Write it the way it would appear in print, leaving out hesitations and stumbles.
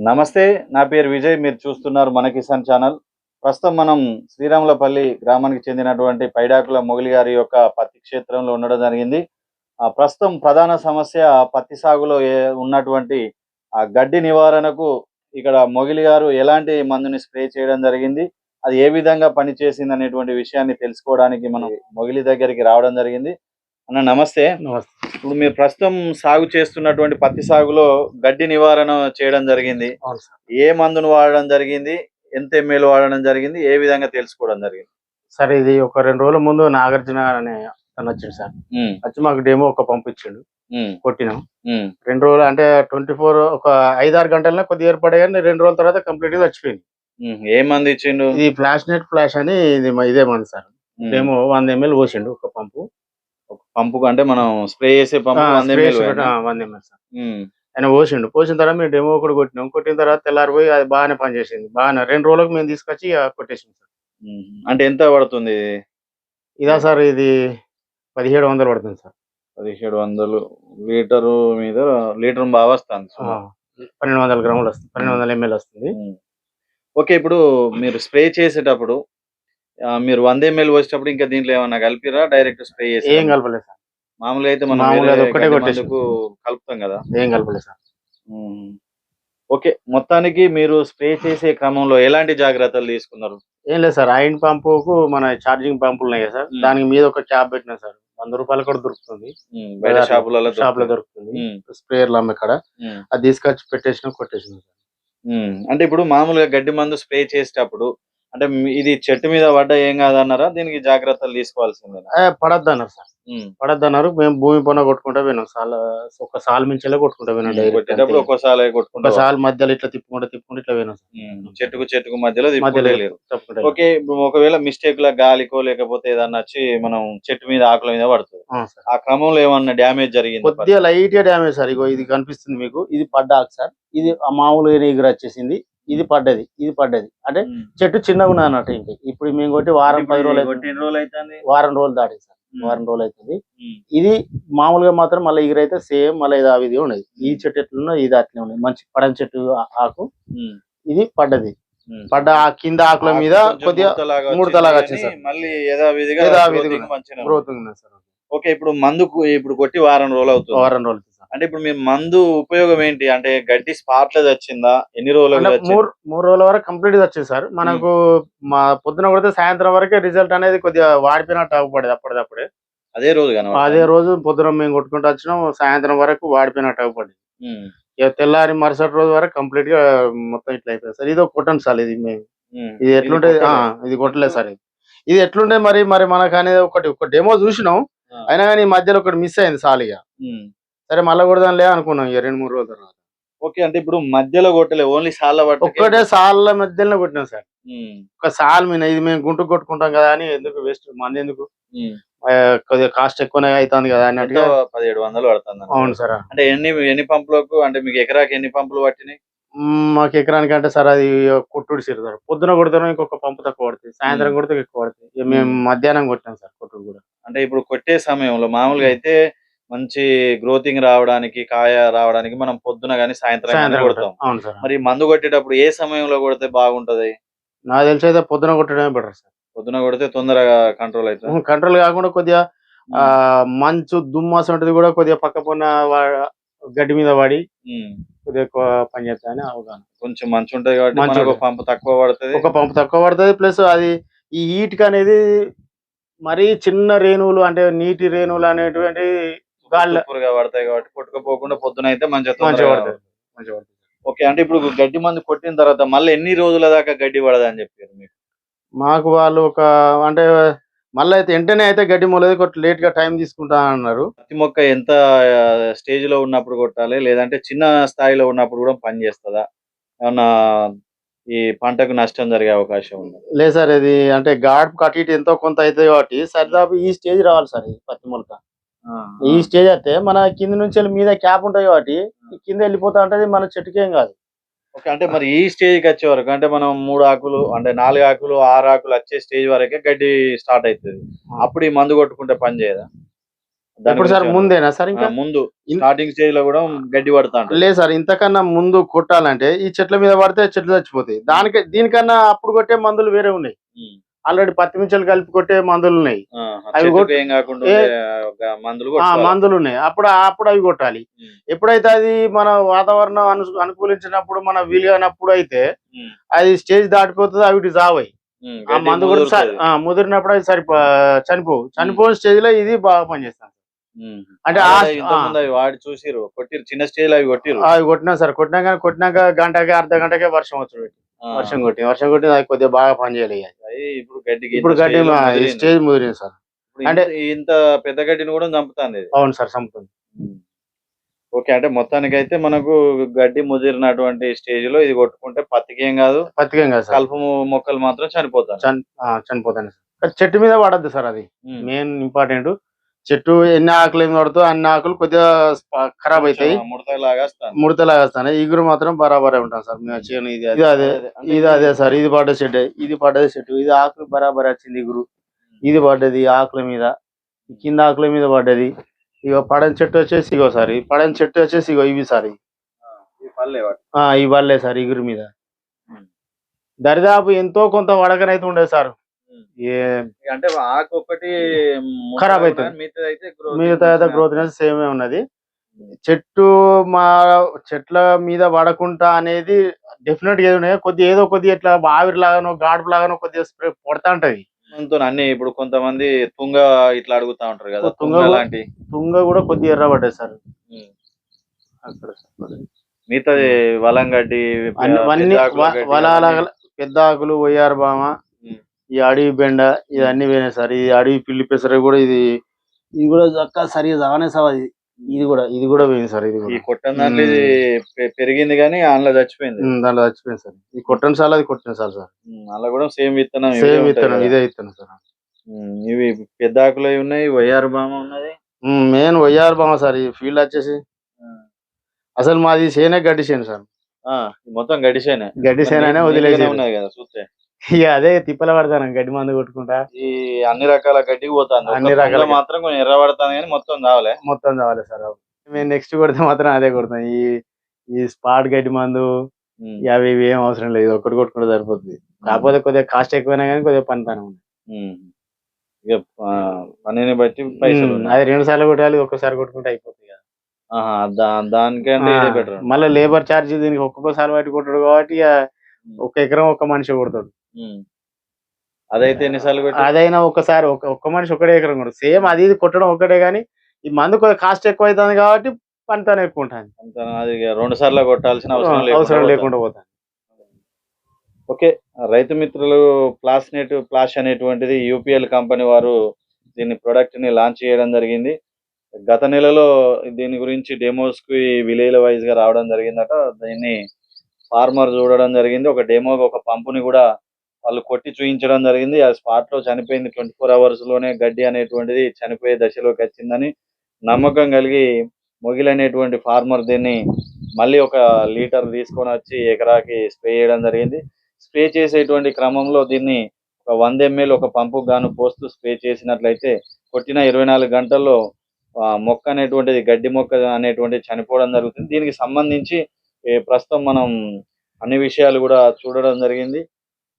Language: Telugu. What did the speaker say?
నమస్తే. నా పేరు విజయ్. మీరు చూస్తున్నారు మన కిసాన్ ఛానల్. ప్రస్తుతం మనం శ్రీరాములపల్లి గ్రామానికి చెందినటువంటి పైడాకుల మొగిలి గారి యొక్క పత్తి క్షేత్రంలో ఉండడం జరిగింది. ప్రస్తుతం ప్రధాన సమస్య పత్తి సాగులో ఉన్నటువంటి గడ్డి నివారణకు ఇక్కడ మొగిలి గారు ఎలాంటి మందుని స్ప్రే చేయడం జరిగింది, అది ఏ విధంగా పనిచేసిందనేటువంటి విషయాన్ని తెలుసుకోవడానికి మనం మొగిలి దగ్గరికి రావడం జరిగింది. అన్న నమస్తే. నమస్తే. ఇప్పుడు మీరు ప్రస్తుతం సాగు చేస్తున్నటువంటి పత్తి సాగులో గడ్డి నివారణ చేయడం జరిగింది. అవును సార్. ఏ మందును వాడడం జరిగింది? ఎంత ఎంఎల్ వాడడం జరిగింది? ఏ విధంగా తెలుసుకోవడం జరిగింది? సార్ ఇది ఒక 2 రోజుల ముందు నాగార్జున అనే అతను వచ్చిండు సార్. వచ్చి మాకు డెమో ఒక పంపించిండు. కొట్టినాం. 2 రోజులు అంటే 24 ఒక 5-6 గంటలనే కొద్దిగా ఏర్పడే కానీ 2 రోజుల తర్వాత కంప్లీట్ గా చచ్చిపోయింది. ఏ మందు ఇచ్చిండు? ఇది ఫ్లాష్ అని ఇదే మందు సార్. డెమో 100 ml పోసిండు ఒక పంపు. ఒక పంపుకు అంటే మనం స్ప్రే చేసే పంపు 100 ml 100 ml సార్. ఆయన పోసిన తర్వాత మేము డెమో ఒకటి కొట్టినాం. కొట్టిన తర్వాత తెల్లారిపోయి అది బాగానే పనిచేసింది. బాగానే 2 రోజులకు మేము తీసుకొచ్చి కొట్టేసింది సార్. అంటే ఎంత పడుతుంది ఇదా సార్? ఇది 1700 పడుతుంది సార్. 1700 లీటరు మీద లీటర్ బాగా వస్తుంది. 1200 గ్రాములు వస్తుంది, 1200 ml వస్తుంది. ఓకే. ఇప్పుడు మీరు స్ప్రే చేసేటప్పుడు మీరు 100 ml వచ్చేటప్పుడు ఇంకా దీంట్లో ఏమన్నా కలిపిరా? డైరెక్ట్ స్ప్రే చేసి ఏం కలపలేదు సార్. మామూలుగా అయితే మనం ఒక్కటే కలుపుతాం కదా. ఏం కలపలేదు సార్. ఓకే. మొత్తానికి మీరు స్ప్రే చేసే క్రమంలో ఎలాంటి జాగ్రత్తలు తీసుకున్నారు? ఏం లేదు సార్. ఐరన్ పంపుకు మన ఛార్జింగ్ పంపులు ఉన్నాయి కదా సార్, దానికి మీద ఒక క్యాప్ పెట్టినా సార్. 100 రూపాయలు కూడా దొరుకుతుంది, బయట షాపులలో దొరుకుతుంది. స్ప్రేయర్లు అమ్మక్కడ అది తీసుకొచ్చి కొట్టేసిన సార్. అంటే ఇప్పుడు మామూలుగా గడ్డి మందు స్ప్రే చేసేటప్పుడు అంటే ఇది చెట్టు మీద పడ్డా ఏం కాదన్నారా? దీనికి జాగ్రత్తలు తీసుకోవాల్సిందే? పడద్దు అన్నారు సార్. పడద్దు అన్నారు. మేము భూమి పొన్న కొట్టుకుంటా పోయినాం. ఒక సాల్ మించేలా కొట్టుకుంటా పోయినాం. ఒక సాల్ మధ్యలో ఇట్లా తిప్పుకుంటా ఇట్లా పోయినాం సార్. చెట్టుకు మధ్యలో ఓకే. ఒకవేళ మిస్టేక్ లా గాలికో లేకపోతే ఏదన్నా వచ్చి మనం చెట్టు మీద ఆకుల మీద పడుతుంది, ఆ క్రమంలో ఏమన్నా డ్యామేజ్ జరిగింది? కొద్దిగా లైట్ గా డ్యామేజ్ సార్. ఇగో ఇది కనిపిస్తుంది మీకు, ఇది పడ్డ ఆకు సార్. ఇది మామూలుగా ఎగురు వచ్చేసింది. ఇది పడ్డది అంటే చెట్టు చిన్నగా ఉన్నది అన్నట్టు. ఇంకా ఇప్పుడు మేము కొట్టి వారం 10 రోజులు అవుతుంది. వారం రోజులు దాటింది సార్. వారం రోజులు అవుతుంది. ఇది మామూలుగా మాత్రం మళ్ళీ ఎగురైతే సేమ్ మళ్ళీ ఇది అవి ఉన్నది. ఈ చెట్టు ఎట్లున్నా ఇది అట్లే ఉన్నది. మంచి పడని చెట్టు ఆకు. ఇది పడ్డది. పడ్డ కింద ఆకుల మీద కొద్దిగా ముడతలాగా వచ్చింది సార్. మళ్ళీ గ్రోత్ ఉంది సార్. ఓకే. ఇప్పుడు మందుకు ఇప్పుడు కొట్టి వారం రోజులు అవుతుంది. వారం రోజులు అంటే ఇప్పుడు మీ మందు ఉపయోగం ఏంటి? అంటే గడ్డి స్పాట్లెస్ వచ్చిందా? ఎన్ని రోజులు? 3 రోజుల వరకు కంప్లీట్ గా వచ్చింది సార్. మనకు మా పొద్దున కొడితే సాయంత్రం వరకే రిజల్ట్ అనేది కొద్దిగా వాడిపోయినట్టు అవ్వపడేది. అప్పటిదప్పుడే అదే రోజు పొద్దున మేము కొట్టుకుంటూ వచ్చినాం. సాయంత్రం వరకు వాడిపోయినట్టు అవ్వపడింది. తెల్లారి మరుసటి రోజు వరకు కంప్లీట్ గా మొత్తం ఇట్లా అయిపోయింది సార్. ఇది కొట్టండి సార్. ఇది మేము ఇది ఎట్లుంటది, ఇది కొట్టలేదు సార్. ఇది ఎట్లుంటే మరి మనకు అనేది ఒక డెమో చూసినాం. అయినా కానీ మధ్యలో ఒకటి మిస్ అయింది సాలిగా. సరే మళ్ళీ కొడదాంలే అనుకున్నాం 2-3 రోజుల తర్వాత. ఓకే. అంటే ఇప్పుడు మధ్యలో కొట్టలే, ఓన్లీ సాళ్ళ ఒక్కటే సాళ్ళ మధ్యలో కొట్టినాం సార్. ఒక సాల్ మీద ఇది మేము గుంటు కొట్టుకుంటాం కదా అని ఎందుకు వేస్ట్ మంది ఎందుకు, కొద్దిగా కాస్ట్ ఎక్కువనే అవుతుంది కదా అన్నట్టుగా 1700 పడుతుంది. అవును సార్. అంటే ఎన్ని పంపులకు, అంటే మీకు ఎకరాకి ఎన్ని పంపులు పట్టినాయి? మాకు ఎకరానికి అంటే సార్ అది కొట్టుడు సీరు సార్. పొద్దున కొడతాం ఇంకొక పంపు తక్కువ పడుతుంది, సాయంత్రం కొడితే ఎక్కువ పడుతుంది. మేము మధ్యాహ్నం కొట్టాం సార్ కొట్టుడు కూడా. అంటే ఇప్పుడు కొట్టే సమయంలో మామూలుగా అయితే మంచి గ్రోతింగ్ రావడానికి, కాయ రావడానికి మనం పొద్దున గానీ సాయంత్రం కొడతాం. అవును సార్. మరి మందు కొట్టేటప్పుడు ఏ సమయంలో కొడితే బాగుంటది? నాకు తెలిసి అయితే పొద్దున కొట్టడమే బెటర్ సార్. పొద్దున కొడితే తొందరగా కంట్రోల్ అవుతుంది. కంట్రోల్ కాకుండా కొద్దిగా మంచు దుమ్మాసం ఉంటుంది కూడా కొద్దిగా పక్క పొన్న గడ్డి మీద పడి కొద్దిగా ఎక్కువ పని చేస్తాయని అవగాహన. కొంచెం మంచు ఉంటది కాబట్టి ఒక పంపు తక్కువ పడుతుంది. ప్లస్ అది ఈ హీట్ కి అనేది మరీ చిన్న రేణువులు అంటే నీటి రేణువులు అనేటువంటి గాలి పడతాయి కాబట్టి కొట్టుకుపోకుండా పొద్దున అయితే మంచిగా పడుతుంది. ఓకే. అంటే ఇప్పుడు గడ్డి మందు కొట్టిన తర్వాత మళ్ళీ ఎన్ని రోజుల దాకా గడ్డి పడదని చెప్పారు మీకు? మాకు వాళ్ళు అంటే మళ్ళీ అయితే వెంటనే అయితే గడ్డి మొలది లేట్ గా టైం తీసుకుంటా అన్నారు. పత్తి మొక్క ఎంత స్టేజ్ లో ఉన్నప్పుడు కొట్టాలి, లేదంటే చిన్న స్థాయిలో ఉన్నప్పుడు కూడా పని చేస్తుందా? ఏమన్నా ఈ పంటకు నష్టం జరిగే అవకాశం ఉంది? లేదు సార్. ఇది అంటే గాడ్ కట్టి ఎంతో కొంత అవుతుంది కాబట్టి సరిదాపు ఈ స్టేజ్ రావాలి సార్. ఈ పత్తి మొలక ఈ స్టేజ్ అయితే మన కింద నుంచి మీద క్యాప్ ఉంటాయి కాబట్టి కింద వెళ్ళిపోతా ఉంటది, మన చెట్టుకేం కాదు. ఓకే. అంటే మరి ఈ స్టేజ్కి వచ్చే వరకు అంటే మనం 3 ఆకులు అంటే 4 ఆకులు 6 ఆకులు వచ్చే స్టేజ్ వరకే గడ్డి స్టార్ట్ అవుతుంది. అప్పుడు ఈ మందు కొట్టుకుంటే పని చేయదా? దాని ఎప్పుడు సార్ గురించి ముందేనా సార్ ఇంకా ముందు స్టార్టింగ్ స్టేజ్ లో కూడా గడ్డి పడతా ఉంటుంది. లేదు సార్, ఇంతకన్నా ముందు కొట్టాలంటే ఈ చెట్ల మీద పడితే చెట్లు చచ్చిపోతాయి. దీనికన్నా అప్పుడు కొట్టే మందులు వేరే ఉన్నాయి. ఆల్రెడీ పత్తి మించలు కలిపి కొట్టే మందులు ఉన్నాయి. అవి చెట్టుకు ఏం కాకుండా ఉండే ఒక మందులు కొట్టుకోవాలి. మందులు ఉన్నాయి. అప్పుడు అవి కొట్టాలి. ఎప్పుడైతే అది మన వాతావరణం అనుకూలించినప్పుడు మన వీలు కానప్పుడు అయితే అది స్టేజ్ దాటిపోతుంది, అవి జావాయి. ఆ మందు కూడా ముదిరినప్పుడు అది చనిపోయిన స్టేజ్ లో ఇది బాగా పనిచేస్తాను. అంటే వాడి చూసిరు కొట్టిరు, చిన్న స్టేజ్ అవి కొట్టిరు. అవి కొట్టినా సార్, కొట్టినాక గంటకి అర్ధ గంటకే వర్షం వచ్చి వర్షం కొట్టి అది కొద్దిగా బాగా పనిచేయాలి. ఇప్పుడు గడ్డి స్టేజ్ ముదిరింది సార్. అంటే ఇంత పెద్ద గడ్డిని కూడా చంపుతాంది. అవును సార్, చంపుతుంది. ఓకే, అంటే మొత్తానికి అయితే మనకు గడ్డి ముదిరినటువంటి స్టేజ్ లో ఇది కొట్టుకుంటే పత్తికి ఏం కాదు సార్. కలుపు మొక్కలు మాత్రం చనిపోతాయి సార్. చెట్టు మీద పడద్దు సార్, అది మెయిన్ ఇంపార్టెంట్. చెట్టు ఎన్ని ఆకులు ఏమి పడుతుందో అన్ని ఆకులు కొద్దిగా ఖరాబ్ అవుతాయి, ముడతలాగా వస్తాయి. ఇగురు మాత్రం బరాబరే ఉంటాం సార్. ఇది అదే సార్, ఇది పడ్డ చెట్టు, ఇది పడ్డది చెట్టు, ఇది ఆకులు బరాబర్ వచ్చింది ఇగురు. ఇది పడ్డది ఆకుల మీద, కింద ఆకుల మీద పడ్డది. ఇగో పడని చెట్టు వచ్చేసి ఇగో సార్, ఈ పడని చెట్టు వచ్చేసి ఇగో ఇవి సార్, ఈ వల్లే సార్ ఇగురు మీద. దరిదాపు ఎంతో కొంత వడకనైతే ఉండేది సార్. అంటే ఆకు ఒకటి ఖరాబ్ అవుతుంది, మిగతా అయితే గ్రోత్ అనేది సేమే ఉన్నది. చెట్టు మా చెట్ల మీద పడకుండా అనేది డెఫినెట్ గా ఏదో కొద్దిగా ఇట్లా ఆవిరి లాగానో గాడుపు లాగానో కొద్దిగా స్ప్రే పడతా ఉంటది. అన్ని ఇప్పుడు కొంతమంది తుంగ ఇట్లా అడుగుతా ఉంటారు కదా, తుంగ కూడా కొద్దిగా ఎర్రబడ్డది సార్. మిగతాది వలంగడ్డి, పెద్ద ఆకులు, ఒయ్యారు బామ, ఈ అడవి బెండ, ఇది అన్ని పోయినాయి సార్. ఈ అడవి పిల్లి పెసర కూడా ఇది కూడా సరిగా సాగానే సార్. ఇది కూడా పోయింది సార్. ఇది కొట్టం దాంట్లో ఇది పెరిగింది కానీ అందులో చచ్చిపోయింది. దాంట్లో చచ్చిపోయింది సార్. ఇది కొట్టండి సార్, అది కొట్టిన సార్. అలా కూడా సేమ్ విత్తనం ఇదే విత్తనం సార్. ఇవి పెద్ద ఆకులు ఉన్నాయి, వయ్యారు బామ ఉన్నది. మెయిన్ వయ్యారు బామ సార్. ఈ ఫీల్డ్ వచ్చేసి అసలు మాది చేనే గడ్డి చేను సార్. మొత్తం గడ్డి చేనే వదిలేసి ఉన్నాయి కదా చూస్తే. ఇక అదే తిప్పల పడతాను, గడ్డి మందు కొట్టుకుంటా. ఈ అన్ని రకాల గడ్డికి పోతాను, అన్ని రకాల మాత్రం కొంచెం ఎర్ర పడతాను కానీ మొత్తం కావాలి సార్. మేము నెక్స్ట్ కొడితే మాత్రం అదే కొడతాం. ఈ స్పాట్ గడ్డి మందు అవి ఇవి ఏం అవసరం లేదు, ఒక్కటి కొట్టుకుంటే సరిపోతుంది. కాకపోతే కొద్దిగా కాస్ట్ ఎక్కువైనా కానీ కొద్దిగా పనితనం ఉంది. పనిని బట్టి పైసలు అది 2 సార్లు కొట్టాలి, ఒక్కసారి కొట్టుకుంటే అయిపోతుంది కదా. దానికంటే బెటర్. మళ్ళీ లేబర్ ఛార్జ్ దీనికి ఒక్కొక్కసారి బట్టి కొట్టాడు కాబట్టి 1 ఎకరం 1 మనిషి కొడతాడు. అదైతే ఎన్నిసార్లు అదైనా ఒక్కసారి ఒక్క మనిషి 1 ఎకరం కొడు. సేమ్ అది కొట్టడం ఒకటే గానీ ఈ మందు కొద్దిగా కాస్ట్ ఎక్కువ అవుతుంది కాబట్టి పనితనం ఎక్కువ ఉంటుంది. అది 2 సార్లు కొట్టాల్సిన అవసరం లేకుండా పోతాను. ఓకే, రైతు మిత్రులు ప్లాష్ అనేటువంటిది యూపీఎల్ కంపెనీ వారు దీన్ని ప్రొడక్ట్ ని లాంచ్ చేయడం జరిగింది. గత నెలలో దీని గురించి డెమోస్ కి విలేజ్ వైజ్ గా రావడం జరిగిందట. దీన్ని ఫార్మర్ చూడడం జరిగింది. ఒక డెమోగా ఒక పంపుని కూడా వాళ్ళు కొట్టి చూపించడం జరిగింది. ఆ స్పాట్ లో చనిపోయింది. 24 hours లోనే గడ్డి అనేటువంటిది చనిపోయే దశలోకి వచ్చిందని నమ్మకం కలిగి మొగిల్ అనేటువంటి ఫార్మర్ దీన్ని మళ్ళీ 1 లీటర్ తీసుకొని వచ్చి ఎకరాకి స్ప్రే చేయడం జరిగింది. స్ప్రే చేసేటువంటి క్రమంలో దీన్ని ఒక 100 ml ఒక పంపు గాను పోస్తూ స్ప్రే చేసినట్లయితే కొట్టిన 24 గంటల్లో మొక్క అనేటువంటిది గడ్డి మొక్క అనేటువంటిది చనిపోవడం జరుగుతుంది. దీనికి సంబంధించి ప్రస్తుతం మనం అన్ని విషయాలు కూడా చూడడం జరిగింది.